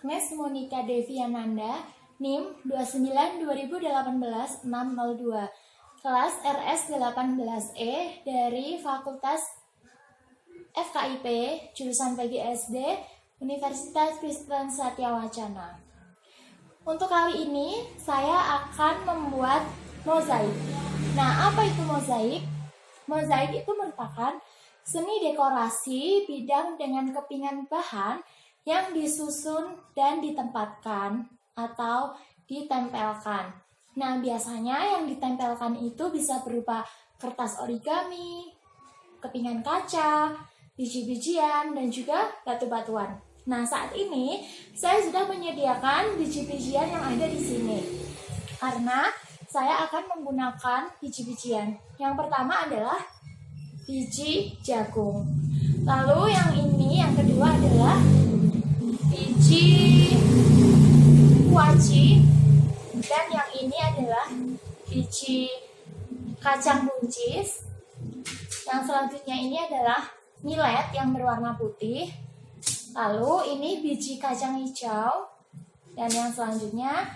Agnes Monica Deviananda, NIM 29 2018 602, kelas RS 18E dari Fakultas FKIP, jurusan PGSD, Universitas Kristen Satya Wacana. Untuk kali ini, saya akan membuat mozaik. Nah, apa itu mozaik? Mozaik itu merupakan seni dekorasi bidang dengan kepingan bahan yang disusun dan ditempatkan atau ditempelkan. Nah, biasanya yang ditempelkan itu bisa berupa kertas origami, kepingan kaca, biji-bijian, dan juga batu-batuan. Nah, saat ini saya sudah menyediakan biji-bijian yang ada di sini. Karena saya akan menggunakan biji-bijian. Yang pertama adalah biji jagung. Lalu yang kedua adalah biji kuaci. Dan yang ini adalah biji kacang buncis. Yang selanjutnya ini adalah millet yang berwarna putih. Lalu ini biji kacang hijau. Dan yang selanjutnya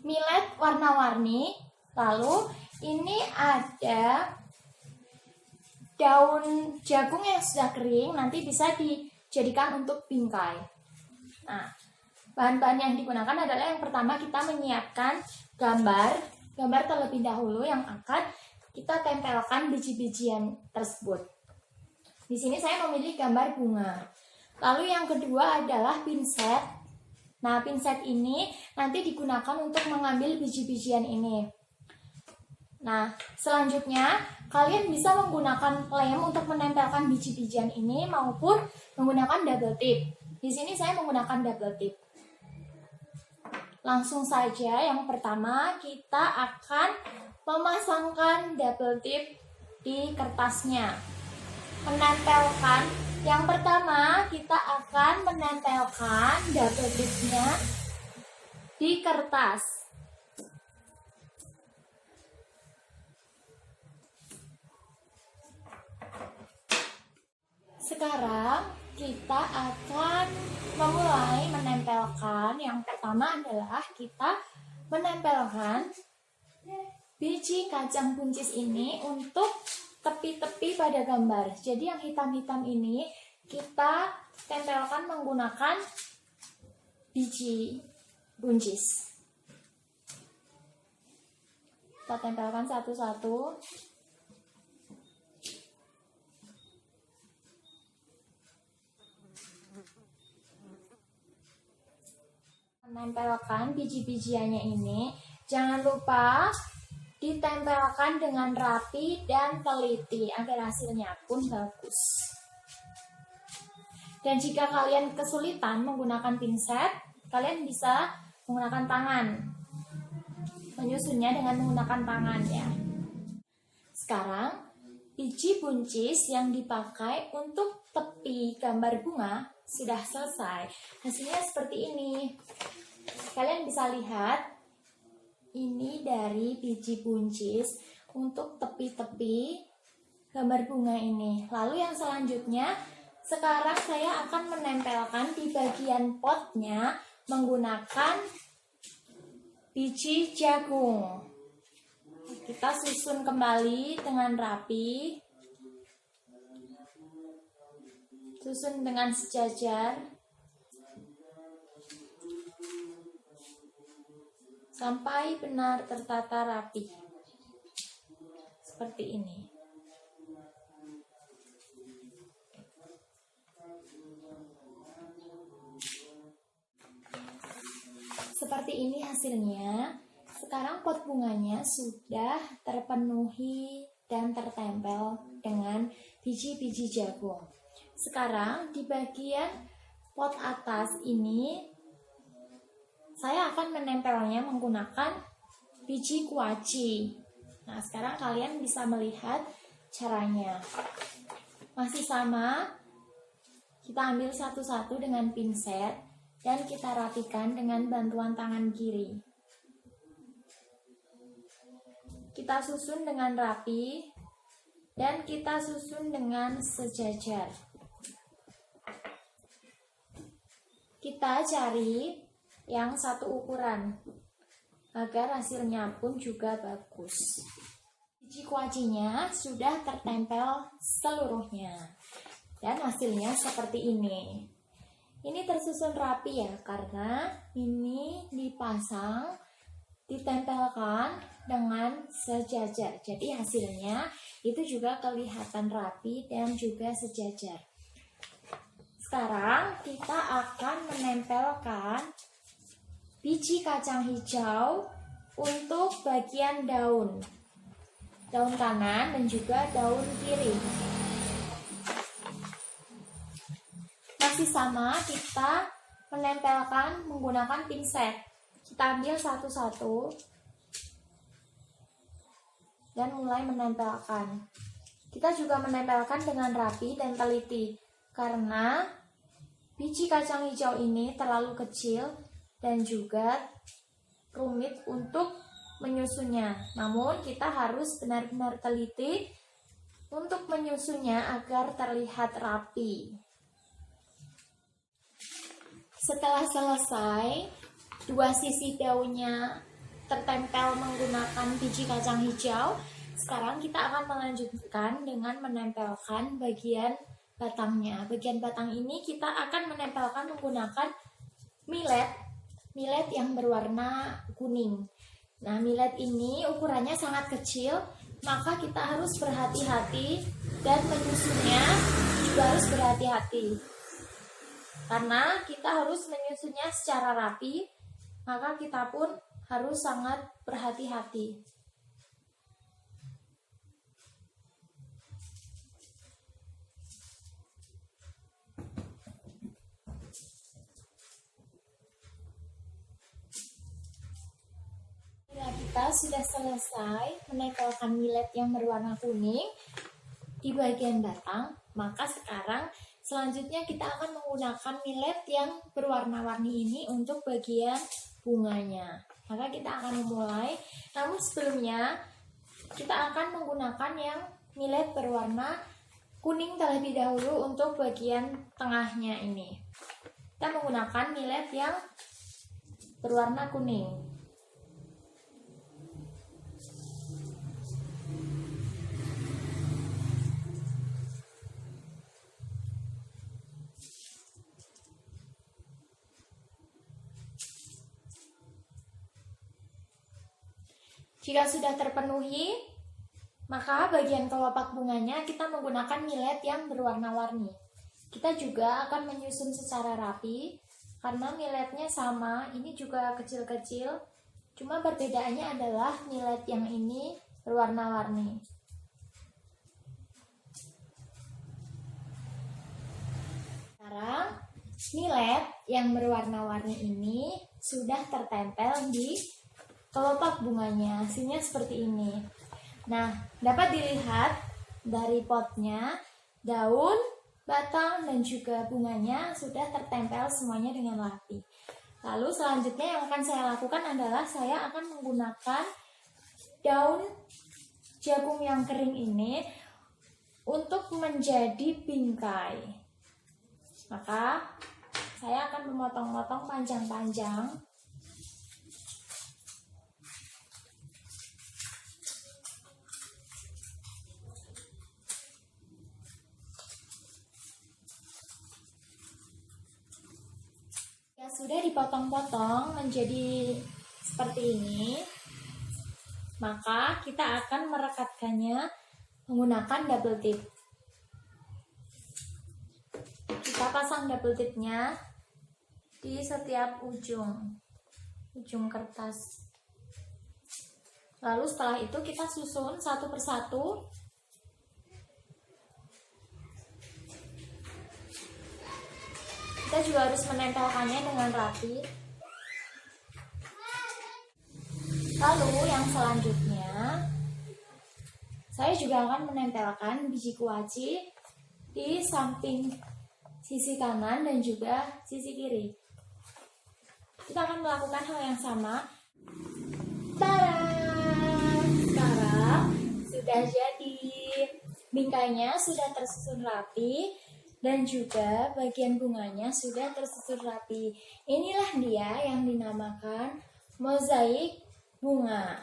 millet warna-warni. Lalu ini ada daun jagung yang sudah kering, nanti bisa dijadikan untuk bingkai. Nah, bahan-bahan yang digunakan adalah yang pertama kita menyiapkan gambar terlebih dahulu yang akan kita tempelkan biji-bijian tersebut. Di sini saya memilih gambar bunga. Lalu yang kedua adalah pinset. Nah, pinset ini nanti digunakan untuk mengambil biji-bijian ini. Nah, selanjutnya kalian bisa menggunakan lem untuk menempelkan biji-bijian ini maupun menggunakan double tip. Di sini saya menggunakan double tip. Langsung saja, yang pertama kita akan memasangkan double tip di kertasnya. Menempelkan, yang pertama kita akan menempelkan double tipnya di kertas. Sekarang kita akan memulai menempelkan. Yang pertama adalah kita menempelkan biji kacang buncis ini untuk tepi-tepi pada gambar. Jadi yang hitam-hitam ini kita tempelkan menggunakan biji buncis. Kita tempelkan satu-satu. Menempelkan biji-bijiannya ini, jangan lupa ditempelkan dengan rapi dan teliti agar hasilnya pun bagus. Dan jika kalian kesulitan menggunakan pinset, kalian bisa menggunakan tangan. Menyusunnya dengan menggunakan tangan ya. Sekarang biji buncis yang dipakai untuk tepi gambar bunga sudah selesai. Hasilnya seperti ini. Kalian bisa lihat, ini dari biji buncis untuk tepi-tepi gambar bunga ini. Lalu yang selanjutnya, sekarang saya akan menempelkan di bagian potnya menggunakan biji jagung. Kita susun kembali dengan rapi. Susun dengan sejajar sampai benar tertata rapi. Seperti ini. Seperti ini hasilnya. Sekarang pot bunganya sudah terpenuhi dan tertempel dengan biji-biji jagung. Sekarang di bagian pot atas ini saya akan menempelnya menggunakan biji kuaci. Nah, sekarang kalian bisa melihat caranya. Masih sama, kita ambil satu-satu dengan pinset dan kita rapikan dengan bantuan tangan kiri. Kita susun dengan rapi dan kita susun dengan sejajar. kita cari yang satu ukuran agar hasilnya pun juga bagus. Biji kuacinya sudah tertempel seluruhnya dan hasilnya seperti ini. Ini tersusun rapi ya, karena ini dipasang, ditempelkan dengan sejajar. Jadi hasilnya itu juga kelihatan rapi dan juga sejajar. Sekarang kita akan menempelkan biji kacang hijau untuk bagian daun kanan dan juga daun kiri. Masih sama, kita menempelkan menggunakan pinset. Kita ambil satu-satu dan mulai menempelkan. Kita juga menempelkan dengan rapi dan teliti, karena biji kacang hijau ini terlalu kecil dan juga rumit untuk menyusunnya. Namun kita harus benar-benar teliti untuk menyusunnya agar terlihat rapi. Setelah selesai, dua sisi daunnya tertempel menggunakan biji kacang hijau, sekarang kita akan melanjutkan dengan menempelkan bagian batangnya. Bagian batang ini kita akan menempelkan menggunakan millet yang berwarna kuning. Nah, millet ini ukurannya sangat kecil, maka kita harus berhati-hati dan menyusunnya juga harus berhati-hati. Karena kita harus menyusunnya secara rapi, maka kita pun harus sangat berhati-hati. Bila kita sudah selesai menempelkan millet yang berwarna kuning di bagian batang, maka sekarang selanjutnya kita akan menggunakan millet yang berwarna-warni ini untuk bagian bunganya. Maka kita akan memulai, namun sebelumnya kita akan menggunakan yang millet berwarna kuning terlebih dahulu untuk bagian tengahnya ini. Kita menggunakan millet yang berwarna kuning. Jika sudah terpenuhi, maka bagian kelopak bunganya kita menggunakan millet yang berwarna-warni. Kita juga akan menyusun secara rapi, karena milletnya sama, ini juga kecil-kecil, cuma perbedaannya adalah millet yang ini berwarna-warni. Sekarang millet yang berwarna-warni ini sudah tertempel di kelopak bunganya, hasilnya seperti ini. Nah, dapat dilihat dari potnya, daun, batang, dan juga bunganya sudah tertempel semuanya dengan rapi. Lalu selanjutnya yang akan saya lakukan adalah saya akan menggunakan daun jagung yang kering ini untuk menjadi bingkai. Maka saya akan memotong-motong panjang-panjang. Sudah dipotong-potong menjadi seperti ini, maka kita akan merekatkannya menggunakan double tip. Kita pasang double tipnya di setiap ujung kertas. Lalu setelah itu kita susun satu persatu. Kita juga harus menempelkannya dengan rapi. Lalu yang selanjutnya, saya juga akan menempelkan biji kuaci di samping sisi kanan dan juga sisi kiri. Kita akan melakukan hal yang sama. Tada! Sekarang sudah jadi. Bingkainya sudah tersusun rapi. Dan juga bagian bunganya sudah tersusun rapi. Inilah dia yang dinamakan mozaik bunga.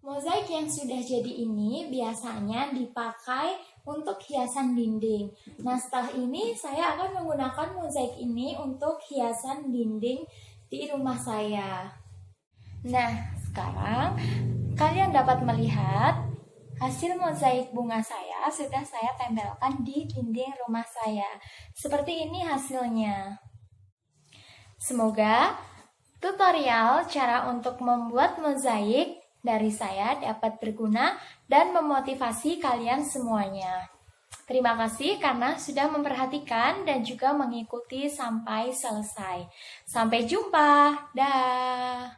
Mozaik yang sudah jadi ini biasanya dipakai untuk hiasan dinding. Nah, setelah ini saya akan menggunakan mozaik ini untuk hiasan dinding di rumah saya. Nah, sekarang kalian dapat melihat hasil mozaik bunga saya sudah saya tempelkan di dinding rumah saya. Seperti ini hasilnya. Semoga tutorial cara untuk membuat mozaik dari saya dapat berguna dan memotivasi kalian semuanya. Terima kasih karena sudah memperhatikan dan juga mengikuti sampai selesai. Sampai jumpa. Dah.